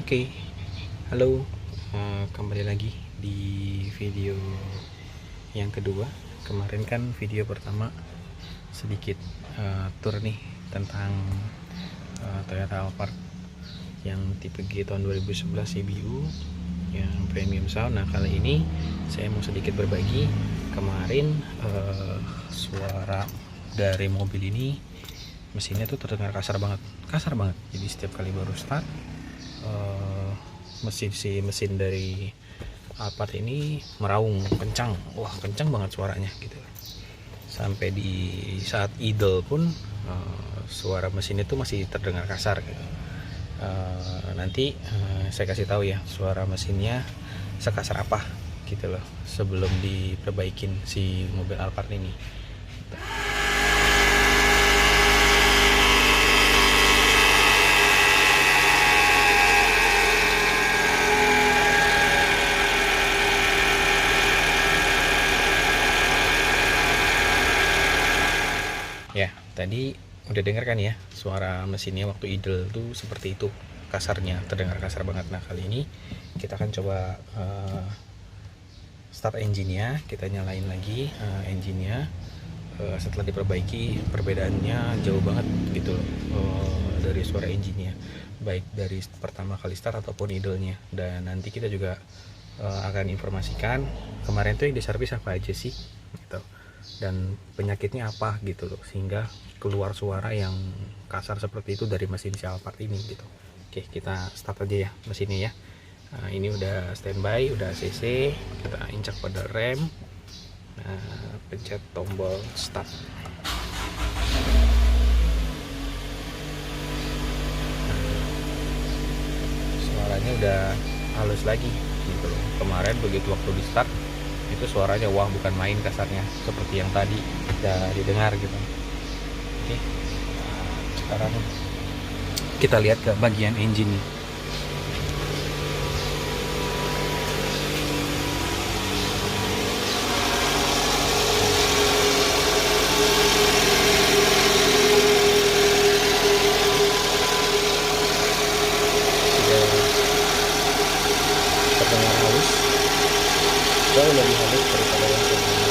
Oke, halo, kembali lagi di video yang kedua. Kemarin kan video pertama sedikit tur nih tentang Toyota Alphard yang tipe G tahun 2011 CBU yang premium sound. Nah, kali ini saya mau sedikit berbagi. Kemarin suara dari mobil ini, mesinnya tuh terdengar kasar banget. Jadi setiap kali baru start, mesin dari Alphard ini meraung kencang, kencang banget suaranya gitu. Sampai di saat idle pun suara mesin itu masih terdengar kasar gitu. Nanti saya kasih tahu ya suara mesinnya sekasar apa gitu loh sebelum diperbaikin si mobil Alphard ini. Ya, tadi udah denger kan ya suara mesinnya waktu idle tuh seperti itu, kasarnya, terdengar kasar banget. Nah, kali ini kita akan coba start engine-nya, kita nyalain lagi engine-nya. Setelah diperbaiki, perbedaannya jauh banget gitu loh dari suara engine-nya, baik dari pertama kali start ataupun idle-nya. Dan nanti kita juga akan informasikan kemarin tuh yang diservis apa aja sih gitu, dan penyakitnya apa gitu loh, sehingga keluar suara yang kasar seperti itu dari mesin si Alphard ini gitu. Oke, kita start aja ya mesinnya ya. Nah, ini udah standby, udah ACC, kita injak pada rem. Nah, pencet tombol start. Suaranya udah halus lagi gitu loh. Kemarin begitu waktu di start itu suaranya bukan main kasarnya seperti yang tadi udah didengar gitu. Oke, nah, sekarang kita lihat ke bagian engine nih. Sudah terdengar halus, jauh lebih halus daripada yang sebelumnya.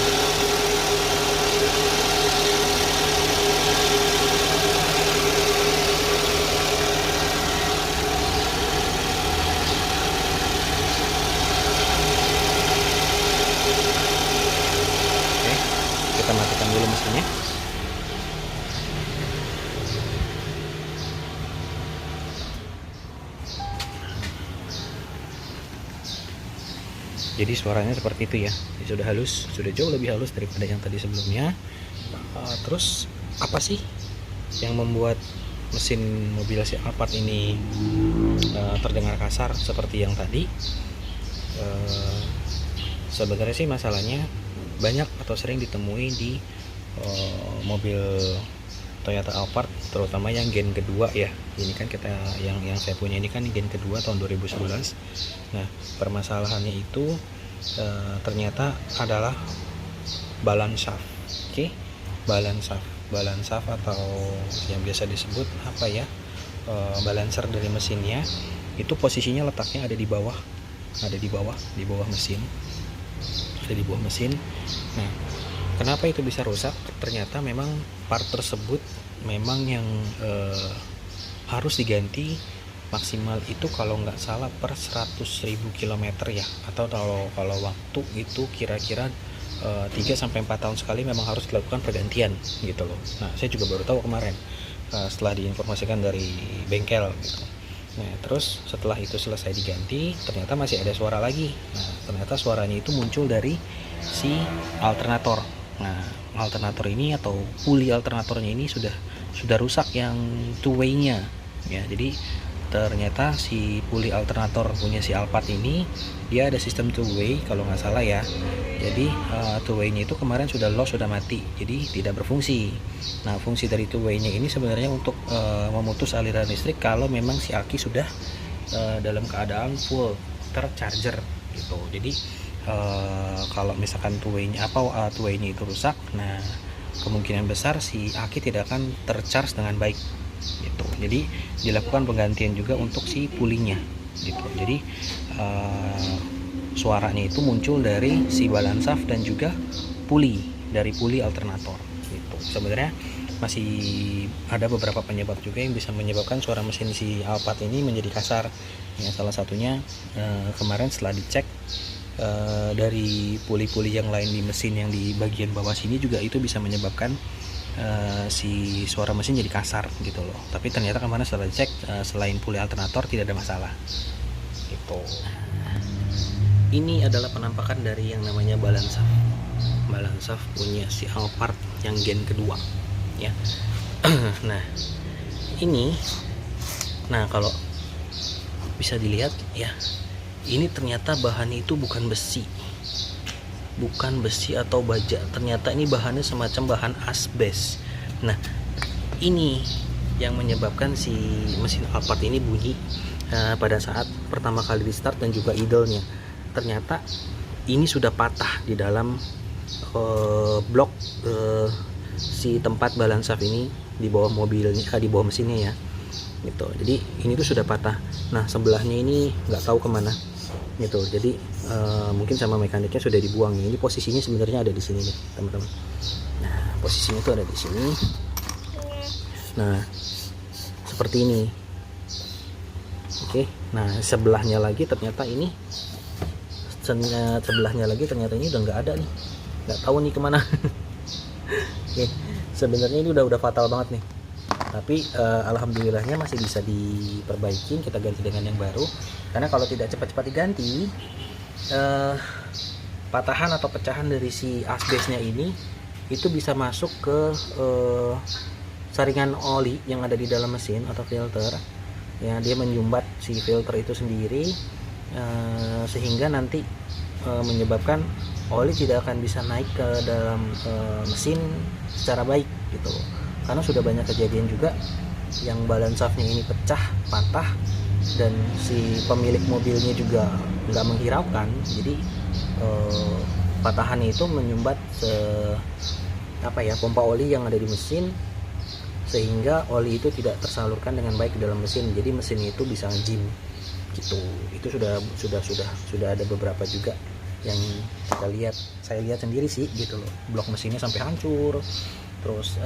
Oke, kita matikan dulu mesinnya. Jadi suaranya seperti itu ya. Sudah halus, sudah jauh lebih halus daripada yang tadi sebelumnya. Terus apa sih yang membuat mesin mobil si Alphard ini terdengar kasar seperti yang tadi? Sebenarnya sih masalahnya banyak atau sering ditemui di mobil Toyota Alphard, terutama yang gen kedua ya. Ini kan kita yang saya punya ini kan gen kedua tahun 2011. Nah, permasalahannya itu ternyata adalah balance shaft. Oke, balance shaft atau yang biasa disebut apa ya, balancer dari mesinnya itu posisinya letaknya ada di bawah mesin, ada di bawah mesin. Nah, kenapa itu bisa rusak? Ternyata memang part tersebut memang yang harus diganti maksimal itu kalau nggak salah per 100.000 km ya, atau kalau waktu itu kira-kira 3-4 tahun sekali memang harus dilakukan pergantian gitu loh. Nah, saya juga baru tahu kemarin setelah diinformasikan dari bengkel gitu. Nah, terus setelah itu selesai diganti, ternyata masih ada suara lagi. Nah, ternyata suaranya itu muncul dari si alternator. Nah, alternator ini atau puli alternatornya ini sudah rusak yang two way-nya ya. Jadi ternyata si puli alternator punya si Alphard ini dia ada sistem two way kalau nggak salah ya. Jadi two way-nya itu kemarin sudah lost, sudah mati, jadi tidak berfungsi. Nah, fungsi dari two way-nya ini sebenarnya untuk memutus aliran listrik kalau memang si aki sudah dalam keadaan full tercharger gitu. Jadi kalau misalkan two way-nya itu rusak, nah kemungkinan besar si aki tidak akan tercharge dengan baik gitu. Jadi dilakukan penggantian juga untuk si pulinya gitu. Jadi suaranya itu muncul dari si balan shaft dan juga dari puli alternator gitu. Sebenarnya masih ada beberapa penyebab juga yang bisa menyebabkan suara mesin si Alphard ini menjadi kasar ya. Salah satunya kemarin setelah dicek dari puli-puli yang lain di mesin yang di bagian bawah sini juga itu bisa menyebabkan si suara mesin jadi kasar gitu loh. Tapi ternyata kemarin setelah dicek selain puli alternator tidak ada masalah gitu. Ini adalah penampakan dari yang namanya balan shaft punya si Alphard yang gen kedua ya. Nah ini, kalau bisa dilihat ya, ini ternyata bahannya itu bukan besi atau baja, ternyata ini bahannya semacam bahan asbes. Nah ini yang menyebabkan si mesin Alphard ini bunyi pada saat pertama kali di start dan juga idle-nya. Ternyata ini sudah patah di dalam blok si tempat balan shaft ini di bawah mobilnya, di bawah mesinnya ya gitu. Jadi ini tuh sudah patah. Nah sebelahnya ini nggak tahu kemana gitu. Jadi mungkin sama mekaniknya sudah dibuang. Ini posisinya sebenarnya ada di sini nih teman-teman. Nah posisinya tuh ada di sini. Nah seperti ini. Oke. Nah sebelahnya lagi ternyata ini udah nggak ada nih. Nggak tahu nih kemana. Oke, sebenarnya ini udah fatal banget nih, tapi alhamdulillahnya masih bisa diperbaiki, kita ganti dengan yang baru. Karena kalau tidak cepat-cepat diganti, patahan atau pecahan dari si asbesnya ini itu bisa masuk ke saringan oli yang ada di dalam mesin atau filter ya. Dia menyumbat si filter itu sendiri sehingga nanti menyebabkan oli tidak akan bisa naik ke dalam mesin secara baik gitu loh. Karena sudah banyak kejadian juga yang balan shaftnya ini patah, dan si pemilik mobilnya juga nggak menghiraukan. Jadi patahannya itu menyumbat pompa oli yang ada di mesin, sehingga oli itu tidak tersalurkan dengan baik ke dalam mesin. Jadi mesin itu bisa ngejim gitu. Itu sudah ada beberapa juga yang saya lihat sendiri sih gitu loh. Blok mesinnya sampai hancur, terus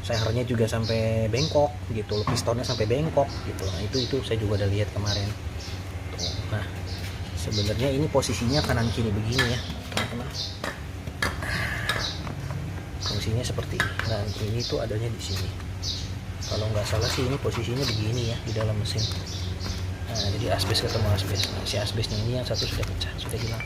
sehernya juga sampai bengkok gitu loh, pistonnya sampai bengkok gitu. Nah itu saya juga udah lihat kemarin tuh. Nah sebenarnya ini posisinya kanan kiri begini ya teman-teman. Fungsinya seperti ini. Nah ini tuh adanya di sini. Kalau nggak salah sih ini posisinya begini ya di dalam mesin. Nah, jadi asbes ketemu asbes. Nah, si asbesnya ini yang satu sudah pecah, sudah hilang.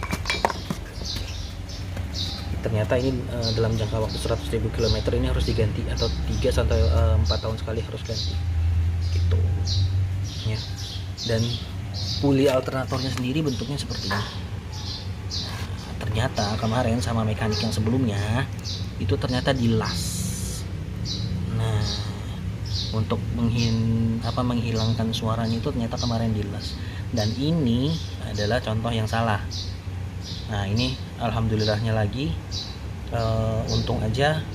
Ternyata ini dalam jangka waktu 100.000 km ini harus diganti, atau 3 sampai 4 tahun sekali harus ganti. Gitu. Ya. Dan puli alternatornya sendiri bentuknya seperti ini. Nah, ternyata kemarin sama mekanik yang sebelumnya itu ternyata dilas. Nah, untuk menghilangkan suaranya itu ternyata kemarin dilas, dan ini adalah contoh yang salah. Nah ini alhamdulillahnya lagi untung aja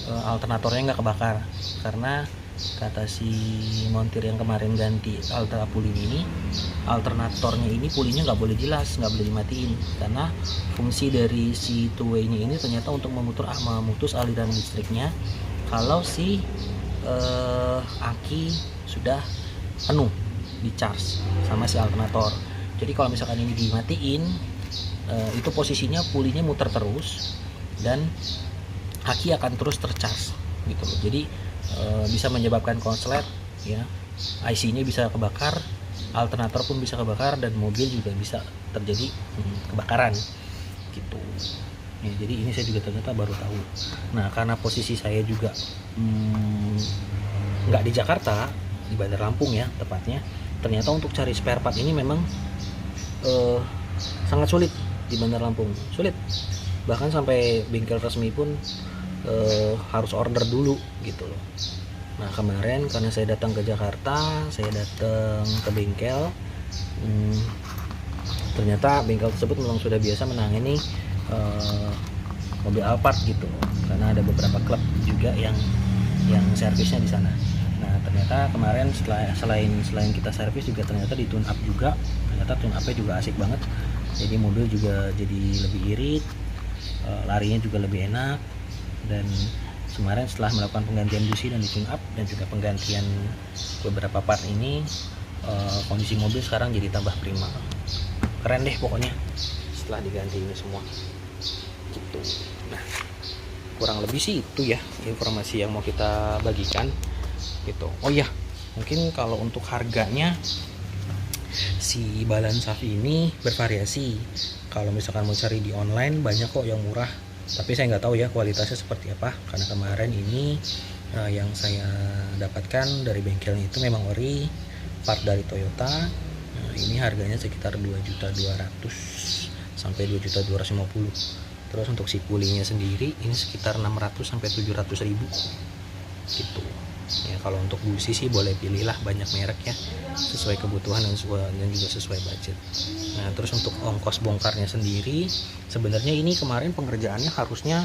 alternatornya nggak kebakar, karena kata si montir yang kemarin ganti puli ini, alternatornya ini pulinya nggak boleh dilas, nggak boleh dimatiin, karena fungsi dari si two way nya ini ternyata untuk memutus aliran listriknya kalau si aki sudah penuh di charge sama si alternator. Jadi kalau misalkan ini dimatiin, itu posisinya pulinya muter terus dan aki akan terus tercharge gitu loh. Jadi bisa menyebabkan konslet ya, IC-nya bisa kebakar, alternator pun bisa kebakar, dan mobil juga bisa terjadi kebakaran gitu. Ya, jadi ini saya juga ternyata baru tahu. Nah karena posisi saya juga nggak di Jakarta, di Bandar Lampung ya tepatnya, ternyata untuk cari spare part ini memang sangat sulit di Bandar Lampung, sulit. Bahkan sampai bengkel resmi pun harus order dulu gitu loh. Nah kemarin karena saya datang ke Jakarta, saya datang ke bengkel, ternyata bengkel tersebut memang sudah biasa menangani mobil Alphard gitu, karena ada beberapa klub juga yang servisnya di sana. Nah ternyata kemarin selain kita servis juga ternyata di tune up juga, ternyata tune upnya juga asik banget. Jadi mobil juga jadi lebih irit, larinya juga lebih enak. Dan kemarin setelah melakukan penggantian busi dan di tune up dan juga penggantian beberapa part ini, kondisi mobil sekarang jadi tambah prima. Keren deh pokoknya setelah diganti ini semua gitu. Nah kurang lebih sih itu ya informasi yang mau kita bagikan gitu. Oh iya, mungkin kalau untuk harganya si Balansaf ini bervariasi. Kalau misalkan mau cari di online banyak kok yang murah, tapi saya nggak tahu ya kualitasnya seperti apa, karena kemarin ini yang saya dapatkan dari bengkelnya itu memang ori, part dari Toyota. Ini harganya sekitar 2.200.000 sampai 2.250.000. Terus untuk si pulinya sendiri ini sekitar 600 sampai 700.000 gitu. Ya kalau untuk busi sih boleh pilihlah banyak merek ya, sesuai kebutuhan dan juga sesuai budget. Nah terus untuk ongkos bongkarnya sendiri, sebenarnya ini kemarin pengerjaannya harusnya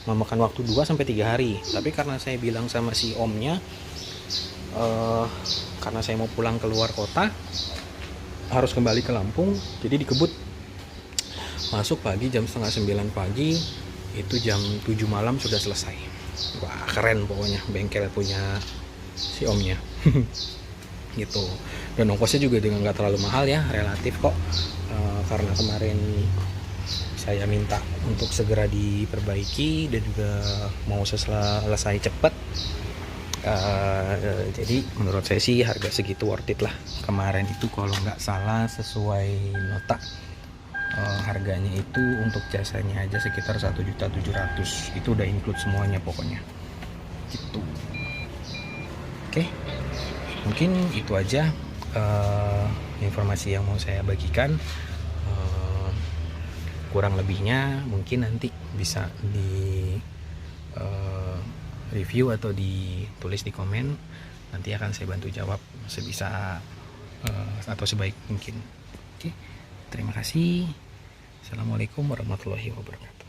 memakan waktu 2 sampai 3 hari. Tapi karena saya bilang sama si omnya, karena saya mau pulang keluar kota, harus kembali ke Lampung, jadi dikebut. Masuk pagi jam setengah 9 pagi, itu jam 7 malam sudah selesai. Wah keren pokoknya bengkel punya si omnya gitu. Dan ongkosnya juga dengan nggak terlalu mahal ya, relatif kok. Karena kemarin saya minta untuk segera diperbaiki dan juga mau selesai cepat, jadi menurut saya sih harga segitu worth it lah. Kemarin itu kalau nggak salah sesuai nota, harganya itu untuk jasanya aja sekitar 1.700.000. Itu udah include semuanya pokoknya gitu. Oke, mungkin itu aja informasi yang mau saya bagikan. Kurang lebihnya mungkin nanti bisa di review atau ditulis di komen, nanti akan saya bantu jawab sebisa atau sebaik mungkin. Oke, terima kasih. Assalamualaikum warahmatullahi wabarakatuh.